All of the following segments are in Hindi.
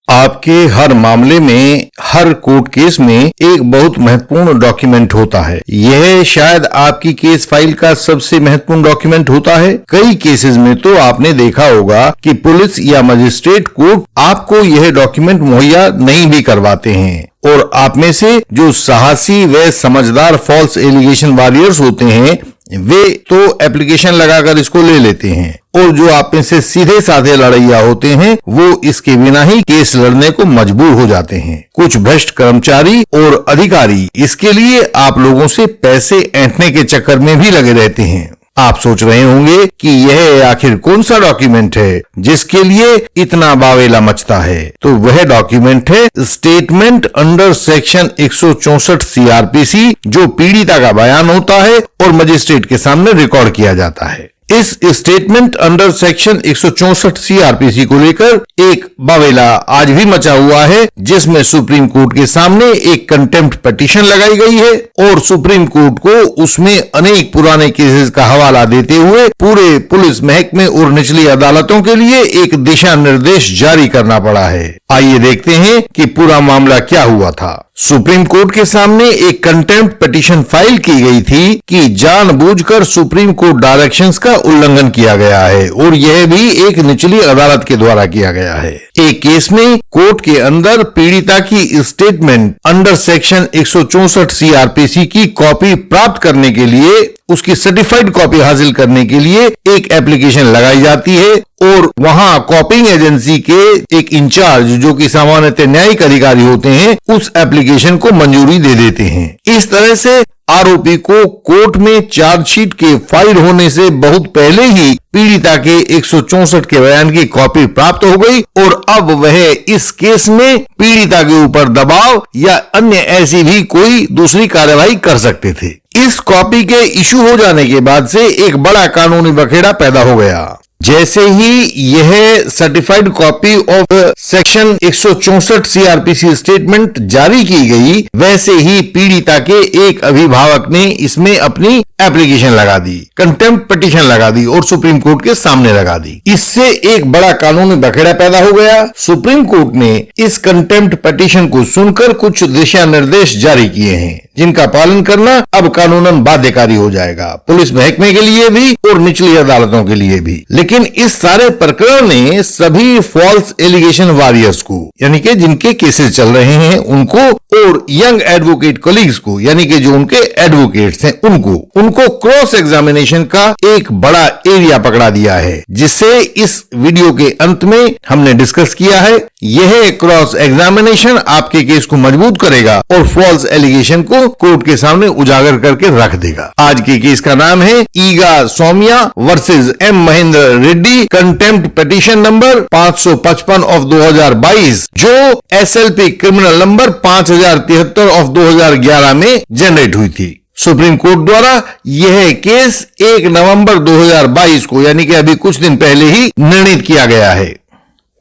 आपके हर मामले में, हर कोर्ट केस में एक बहुत महत्वपूर्ण डॉक्यूमेंट होता है। यह शायद आपकी केस फाइल का सबसे महत्वपूर्ण डॉक्यूमेंट होता है। कई केसेस में तो आपने देखा होगा कि पुलिस या मजिस्ट्रेट कोर्ट आपको यह डॉक्यूमेंट मुहैया नहीं भी करवाते हैं, और आप में से जो साहसी व समझदार फॉल्स एलिगेशन वॉरियर्स होते हैं वे तो एप्लीकेशन लगाकर इसको ले लेते हैं, और जो आप में से सीधे साधे लड़ैया होते हैं वो इसके बिना ही केस लड़ने को मजबूर हो जाते हैं। कुछ भ्रष्ट कर्मचारी और अधिकारी इसके लिए आप लोगों से पैसे ऐंठने के चक्कर में भी लगे रहते हैं। आप सोच रहे होंगे कि यह आखिर कौन सा डॉक्यूमेंट है जिसके लिए इतना बावेला मचता है। तो वह डॉक्यूमेंट है स्टेटमेंट अंडर सेक्शन 164 CRPC, जो पीड़िता का बयान होता है और मजिस्ट्रेट के सामने रिकॉर्ड किया जाता है। इस स्टेटमेंट अंडर सेक्शन 164 CRPC को लेकर एक बावेला आज भी मचा हुआ है, जिसमें सुप्रीम कोर्ट के सामने एक कंटेम्प्ट पिटीशन लगाई गई है और सुप्रीम कोर्ट को उसमें अनेक पुराने केसेस का हवाला देते हुए पूरे पुलिस महकमे और निचली अदालतों के लिए एक दिशा निर्देश जारी करना पड़ा है। आइए देखते हैं कि पूरा मामला क्या हुआ था। सुप्रीम कोर्ट के सामने एक कंटेम्प्ट पिटीशन फाइल की गई थी कि जानबूझकर सुप्रीम कोर्ट डायरेक्शंस का उल्लंघन किया गया है, और यह भी एक निचली अदालत के द्वारा किया गया है। एक केस में कोर्ट के अंदर पीड़िता की स्टेटमेंट अंडर सेक्शन 164 CRPC की कॉपी प्राप्त करने के लिए, उसकी सर्टिफाइड कॉपी हासिल करने के लिए एक एप्लीकेशन लगाई जाती है, और वहां कॉपिंग एजेंसी के एक इंचार्ज, जो कि सामान्यतः न्यायिक अधिकारी होते हैं, उस एप्लीकेशन को मंजूरी दे देते हैं। इस तरह से आरोपी को कोर्ट में चार्जशीट के फाइल होने से बहुत पहले ही पीड़िता के 164 के बयान की कॉपी प्राप्त हो गई, और अब वह इस केस में पीड़िता के ऊपर दबाव या अन्य ऐसी भी कोई दूसरी कार्यवाही कर सकते थे। इस कॉपी के इशू हो जाने के बाद से एक बड़ा कानूनी बखेड़ा पैदा हो गया। जैसे ही यह certified copy of section 164 CRPC statement जारी की गई, वैसे ही पीड़िता के एक अभिभावक ने इसमें अपनी एप्लीकेशन लगा दी, कंटेम्प्ट पिटीशन लगा दी और सुप्रीम कोर्ट के सामने लगा दी। इससे एक बड़ा कानूनी बखेड़ा पैदा हो गया। सुप्रीम कोर्ट ने इस कंटेम्प्ट पिटीशन को सुनकर कुछ दिशा निर्देश जारी किए हैं, जिनका पालन करना अब कानूनन बाध्यकारी हो जाएगा, पुलिस महकमे के लिए भी और निचली अदालतों के लिए भी। लेकिन इस सारे प्रकरण ने सभी फॉल्स एलिगेशन वॉरियर्स को, यानी कि जिनके केसेस चल रहे हैं उनको, और यंग एडवोकेट कलीग्स को, यानी कि जो उनके एडवोकेट्स हैं उनको क्रॉस एग्जामिनेशन का एक बड़ा एरिया पकड़ा दिया है, जिससे इस वीडियो के अंत में हमने डिस्कस किया है। यह क्रॉस एग्जामिनेशन आपके केस को मजबूत करेगा और फॉल्स एलिगेशन को कोर्ट के सामने उजागर करके रख देगा। आज के केस का नाम है Eega Saumya versus M Mahendra Reddy, contempt petition number 555 of 2022, जो SLP क्रिमिनल नंबर 5073 ऑफ 2011 में जनरेट हुई थी। सुप्रीम कोर्ट द्वारा यह केस 1 नवंबर 2022 को, यानी कि अभी कुछ दिन पहले ही निर्णित किया गया है।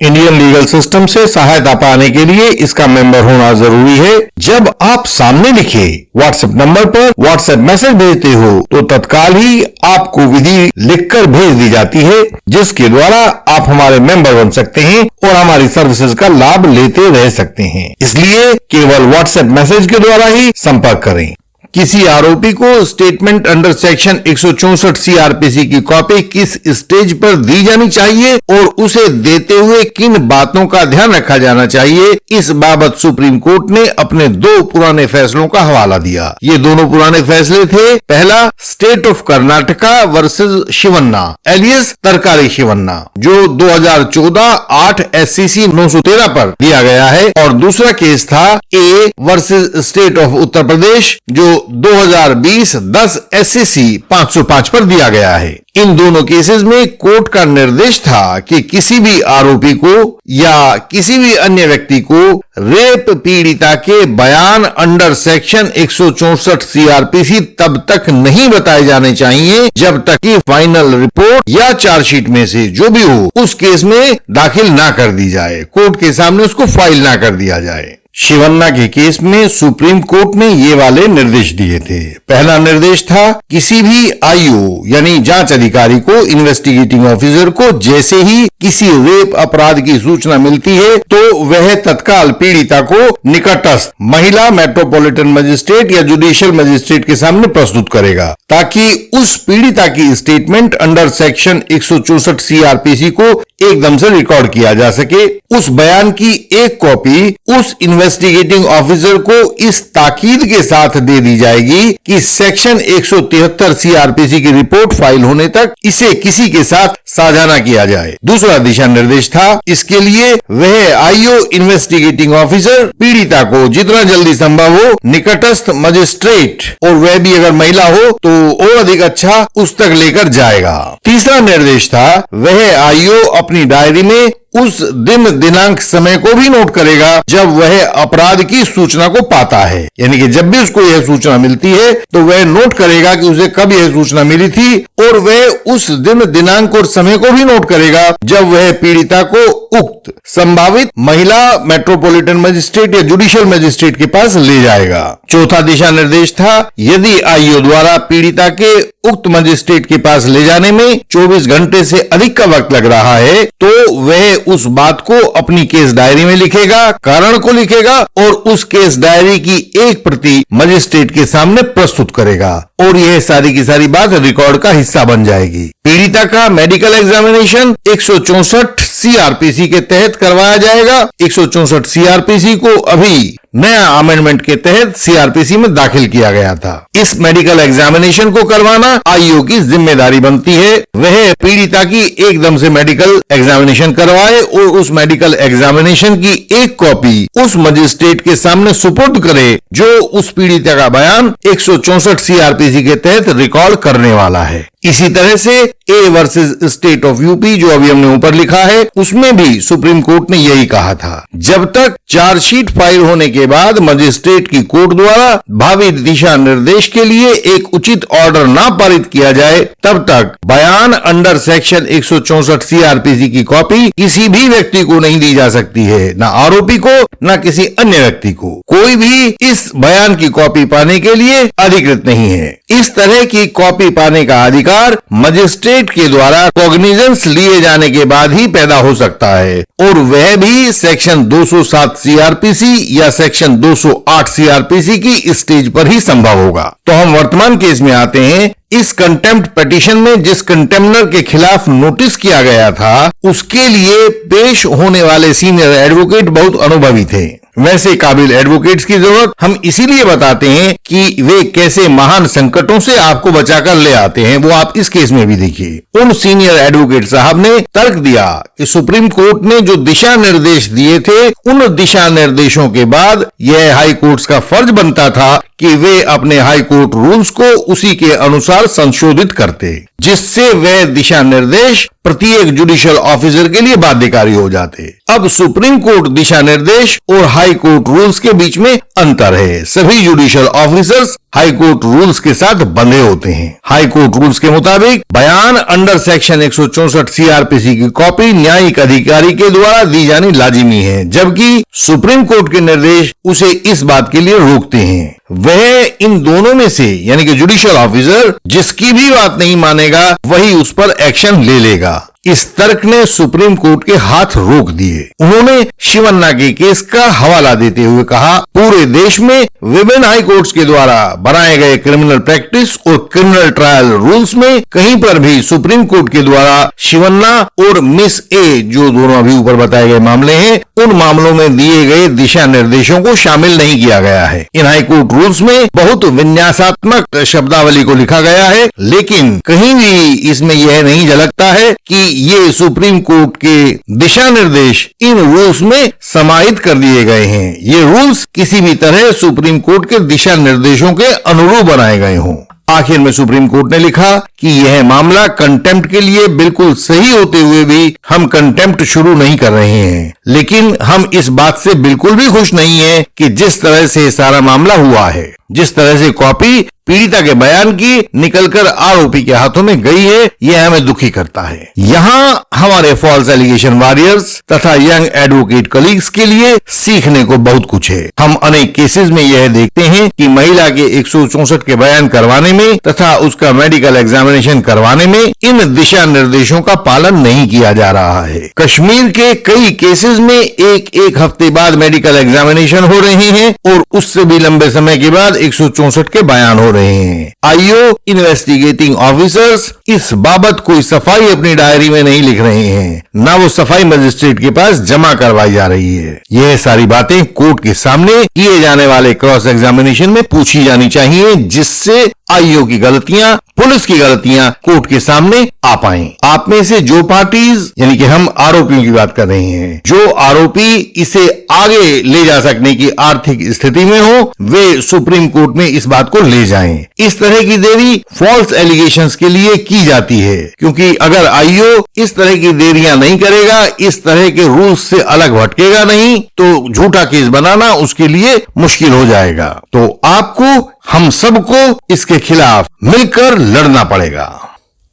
इंडियन लीगल सिस्टम से सहायता पाने के लिए इसका मेंबर होना जरूरी है। जब आप सामने लिखे व्हाट्सएप नंबर पर व्हाट्सएप मैसेज भेजते हो तो तत्काल ही आपको विधि लिखकर भेज दी जाती है, जिसके द्वारा आप हमारे मेंबर बन सकते हैं और हमारी सर्विसेज का लाभ लेते रह सकते हैं। इसलिए केवल व्हाट्सएप मैसेज के द्वारा ही संपर्क करें। किसी आरोपी को स्टेटमेंट अंडर सेक्शन 164 CRPC की कॉपी किस स्टेज पर दी जानी चाहिए और उसे देते हुए किन बातों का ध्यान रखा जाना चाहिए, इस बाबत सुप्रीम कोर्ट ने अपने 2 पुराने फैसलों का हवाला दिया। ये दोनों पुराने फैसले थे, पहला state of Karnataka versus Shivanna alias Tarkari Shivanna, जो 2014 8 SCC 913 पर दिया गया है, और दूसरा केस था A versus state of Uttar Pradesh, जो 2020 10 SCC 505 पर दिया गया है। इन दोनों केसेस में कोर्ट का निर्देश था कि किसी भी आरोपी को या किसी भी अन्य व्यक्ति को रेप पीड़िता के बयान अंडर सेक्शन 164 CRPC तब तक नहीं बताए जाने चाहिए जब तक कि फाइनल रिपोर्ट या चार्जशीट में से जो भी हो उस केस में दाखिल ना कर दी जाए, कोर्ट के सामने उसको फाइल ना कर दिया जाए। शिवन्ना के केस में सुप्रीम कोर्ट ने ये वाले निर्देश दिए थे। पहला निर्देश था, किसी भी आईओ यानी जांच अधिकारी को, इन्वेस्टिगेटिंग ऑफिसर को जैसे ही किसी रेप अपराध की सूचना मिलती है तो वह तत्काल पीड़िता को निकटस्थ महिला मेट्रोपॉलिटन मजिस्ट्रेट या जुडिशियल मजिस्ट्रेट के सामने प्रस्तुत करेगा, ताकि उस पीड़िता की स्टेटमेंट अंडर सेक्शन 164 सीआरपीसी को एकदम से रिकॉर्ड किया जा सके। उस बयान की एक कॉपी उस इन्वेस्टिगेटिंग ऑफिसर को इस ताकीद के साथ दे दी जाएगी कि सेक्शन 173 सीआरपीसी की रिपोर्ट फाइल होने तक इसे किसी के साथ साझा न किया जाए। दूसरा दिशा निर्देश था, इसके लिए वह आईओ इन्वेस्टिगेटिंग ऑफिसर पीड़िता को जितना जल्दी संभव हो निकटस्थ मजिस्ट्रेट, और वह भी अगर महिला हो तो और अधिक अच्छा, उस तक लेकर जाएगा। तीसरा निर्देश था, वह आईओ अपनी डायरी में उस दिन दिनांक समय को भी नोट करेगा जब वह अपराध की सूचना को पाता है, यानी कि जब भी उसको यह सूचना मिलती है तो वह नोट करेगा कि उसे कब यह सूचना मिली थी, और वह उस दिन दिनांक और समय को भी नोट करेगा जब वह पीड़िता को उक्त संभावित महिला मेट्रोपॉलिटन मजिस्ट्रेट या जुडिशियल मजिस्ट्रेट के पास ले जाएगा। चौथा दिशा निर्देश था, यदि आईओ द्वारा पीड़िता के उक्त मजिस्ट्रेट के पास ले जाने में 24 घंटे से अधिक का वक्त लग रहा है तो वह उस बात को अपनी केस डायरी में लिखेगा, कारण को लिखेगा और उस केस डायरी की एक प्रति मजिस्ट्रेट के सामने प्रस्तुत करेगा, और यह सारी की सारी बात रिकॉर्ड का हिस्सा बन जाएगी। पीड़िता का मेडिकल एग्जामिनेशन 164 सीआरपीसी के तहत करवाया जाएगा। 164 सीआरपीसी को अभी नया अमेंडमेंट के तहत सीआरपीसी में दाखिल किया गया था। इस मेडिकल एग्जामिनेशन को करवाना आईओ की जिम्मेदारी बनती है। वह पीड़िता की एकदम से मेडिकल एग्जामिनेशन करवाए और उस मेडिकल एग्जामिनेशन की एक कॉपी उस मजिस्ट्रेट के सामने सुपुर्द करे जो उस पीड़िता का बयान 164 सीआरपीसी के तहत रिकॉर्ड करने वाला है। इसी तरह से A versus state of UP, जो अभी हमने ऊपर लिखा है, उसमें भी सुप्रीम कोर्ट ने यही कहा था, जब तक चार्जशीट फाइल होने के बाद मजिस्ट्रेट की कोर्ट द्वारा भावी दिशा निर्देश के लिए एक उचित ऑर्डर न पारित किया जाए, तब तक बयान अंडर सेक्शन 164 सीआरपीसी की कॉपी किसी भी व्यक्ति को नहीं दी जा सकती है, न आरोपी को न किसी अन्य व्यक्ति को। कोई भी इस बयान की कॉपी पाने के लिए अधिकृत नहीं है। इस तरह की कॉपी पाने का अधिकार मजिस्ट्रेट के द्वारा कॉग्निजेंस लिए जाने के बाद ही पैदा हो सकता है, और वह भी सेक्शन 207 सीआरपीसी या सेक्शन 208 सीआरपीसी की स्टेज पर ही संभव होगा। तो हम वर्तमान केस में आते हैं। इस कंटेम्प्ट पिटीशन में जिस कंटेम्नर के खिलाफ नोटिस किया गया था, उसके लिए पेश होने वाले सीनियर एडवोकेट बहुत अनुभवी थे। वैसे काबिल एडवोकेट्स की जरूरत हम इसीलिए बताते हैं कि वे कैसे महान संकटों से आपको बचाकर ले आते हैं, वो आप इस केस में भी देखिए। उन सीनियर एडवोकेट साहब ने तर्क दिया कि सुप्रीम कोर्ट ने जो दिशा निर्देश दिए थे, उन दिशा निर्देशों के बाद यह हाई कोर्ट्स का फर्ज बनता था कि वे अपने हाई कोर्ट रूल्स को उसी के अनुसार संशोधित करते, जिससे वह दिशा निर्देश प्रत्येक जुडिशियल ऑफिसर के लिए बाध्यकारी हो जाते। अब सुप्रीम कोर्ट दिशा निर्देश और हाई कोर्ट रूल्स के बीच में अंतर है। सभी judicial officers high court rules के साथ बंधे होते हैं। हाई कोर्ट रूल्स के मुताबिक बयान अंडर सेक्शन 164 सीआरपीसी की कॉपी न्यायिक अधिकारी के द्वारा दी जानी लाजिमी है, जबकि सुप्रीम कोर्ट के निर्देश उसे इस बात के लिए रोकते हैं। वह इन दोनों में से यानी कि जुडिशियल ऑफिसर जिसकी भी बात नहीं मानेगा वही उस पर एक्शन ले लेगा। इस तर्क ने सुप्रीम कोर्ट के हाथ रोक दिए। उन्होंने शिवन्ना के केस का हवाला देते हुए कहा, पूरे देश में विभिन्न हाई कोर्ट्स के द्वारा बनाए गए क्रिमिनल प्रैक्टिस और क्रिमिनल ट्रायल रूल्स में कहीं पर भी सुप्रीम कोर्ट के द्वारा शिवन्ना और मिस ए, जो दोनों अभी ऊपर बताए गए मामले हैं, उन मामलों में दिए गए दिशा निर्देशों को शामिल नहीं किया गया है। इन हाई कोर्ट रूल्स में बहुत विन्यासात्मक शब्दावली को लिखा गया है, लेकिन कहीं भी इसमें यह नहीं झलकता है कि ये सुप्रीम कोर्ट के दिशा निर्देश इन रूल्स में समाहित कर दिए गए हैं। ये रूल्स किसी भी तरह सुप्रीम कोर्ट के दिशा निर्देशों के अनुरूप बनाए गए हों। आखिर में सुप्रीम कोर्ट ने लिखा कि यह मामला कंटेम्प्ट के लिए बिल्कुल सही होते हुए भी हम कंटेम्प्ट शुरू नहीं कर रहे हैं, लेकिन हम इस बात से बिल्कुल भी खुश नहीं है कि जिस तरह से सारा मामला हुआ है, जिस तरह से कॉपी पीड़िता के बयान की निकलकर आरोपी के हाथों में गई है, यह हमें दुखी करता है। यहाँ हमारे फॉल्स एलिगेशन वॉरियर्स तथा यंग एडवोकेट कलीग्स के लिए सीखने को बहुत कुछ है। हम अनेक केसेस में यह देखते हैं कि महिला के 164 के बयान करवाने में तथा उसका मेडिकल एग्जामिनेशन करवाने में इन दिशा निर्देशों का पालन नहीं किया जा रहा है। कश्मीर के कई केसेस में एक हफ्ते बाद मेडिकल एग्जामिनेशन हो रहे हैं और उससे भी लंबे समय के बाद 164 के बयान हो रहे हैं। आईओ इन्वेस्टिगेटिंग ऑफिसर्स इस बाबत कोई सफाई अपनी डायरी में नहीं लिख रहे हैं, ना वो सफाई मजिस्ट्रेट के पास जमा करवाई जा रही है। यह सारी बातें कोर्ट के सामने किए जाने वाले क्रॉस एग्जामिनेशन में पूछी जानी चाहिए, जिससे आईओ की गलतियां, पुलिस की गलतियां कोर्ट के सामने आ पाएं। आप में से जो पार्टीज, यानी कि हम आरोपियों की बात कर रहे हैं, जो आरोपी इसे आगे ले जा सकने की आर्थिक स्थिति में हो, वे सुप्रीम कोर्ट में इस बात को ले जाएं। इस तरह की देरी फॉल्स एलिगेशंस के लिए की जाती है, क्योंकि अगर आईओ इस तरह की देरियां नहीं करेगा, इस तरह के रूल्स से अलग भटकेगा नहीं, तो झूठा केस बनाना उसके लिए मुश्किल हो जाएगा। तो आपको, हम सबको इसके खिलाफ मिलकर लड़ना पड़ेगा।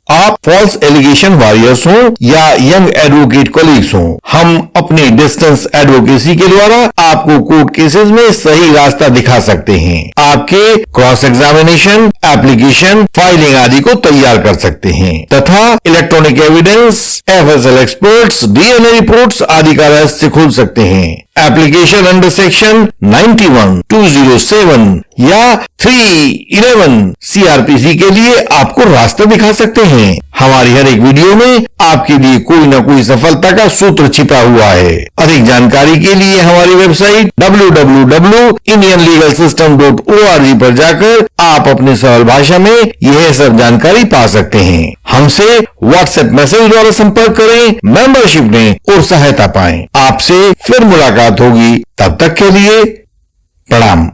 आप फॉल्स एलिगेशन वॉरियर्स हो या यंग एडवोकेट कॉलीग्स हो, हम अपनी डिस्टेंस एडवोकेसी के द्वारा आपको कोर्ट केसेस में सही रास्ता दिखा सकते हैं। आपके क्रॉस एग्जामिनेशन, एप्लीकेशन, फाइलिंग आदि को तैयार कर सकते हैं तथा electronic evidence, FSL experts, DNA reports आदि का रहस्य खोल सकते हैं। एप्लीकेशन अंडर सेक्शन 91, 207 या 311 CRPC के लिए आपको रास्ता दिखा सकते हैं। हमारी हर एक वीडियो में आपके लिए कोई न कोई सफलता का सूत्र छिपा हुआ है। अधिक जानकारी के लिए हमारी वेबसाइट www.indianlegalsystem.org पर जाकर आप अपने सरल भाषा में यह सब जानकारी पा सकते हैं। हमसे व्हाट्सएप मैसेज द्वारा संपर्क करें, मेंबरशिप लें और सहायता पाएं। आपसे फिर मुलाकात होगी, तब तक के लिए प्रणाम।